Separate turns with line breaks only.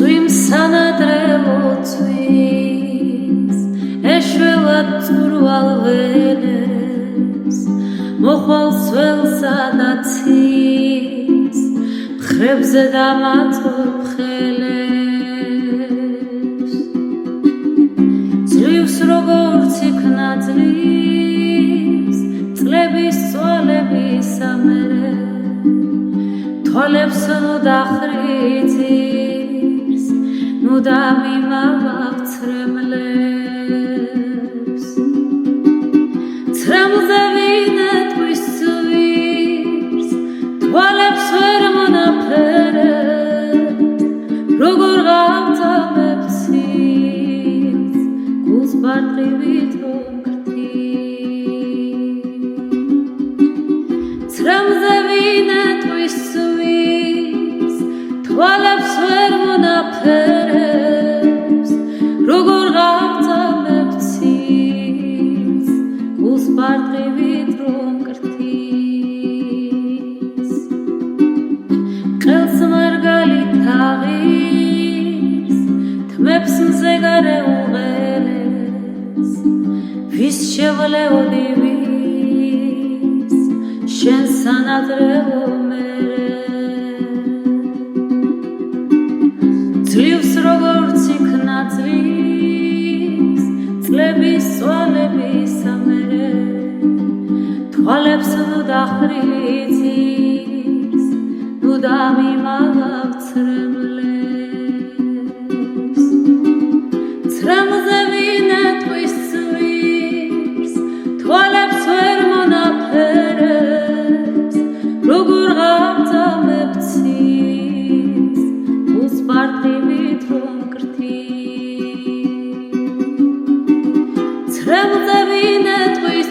წვიმსანადრევოთვის ეშველად წურვალველებს მოხვალს ველსა და ცის მხრებზე დამატებ ხელებს ძლივს როგორც იქნა ძლივს წლების წვალების ამერე თვალებს ნუ დახრიძირს ნუ დამიმავავ ცრემლებს ცრემლზე ვინეტყვის ცვირს თვალებს ვერ მონაფერებ როგორ გავწამებ ცილს გულს ბარტყივით რომ გრთის ცრემლზე ვინეტყვის ცვირს თვალებს ვერ მონაფერებს როგორ გავწამებ ცილს გულს ბარტყივით რომ გრთის ყელს მარგალით აღირს თმებს მზე გარე უღელეს ვის შევლეოდი ვის შენ სანადრევო ძლივს როგორც იქნა ძლივს წლების წვალების ამერე თვალებს ნუ დახრიძირს ნუ დამიმავავ ცრემლებს ცრემლზე ვინეტყვის ცვირს თვალებს ვერ მონაფერებს როგორ გავწამებ ცილს გულს ბარტყივით რომ გრთის ცრემლზე ვინეტყვის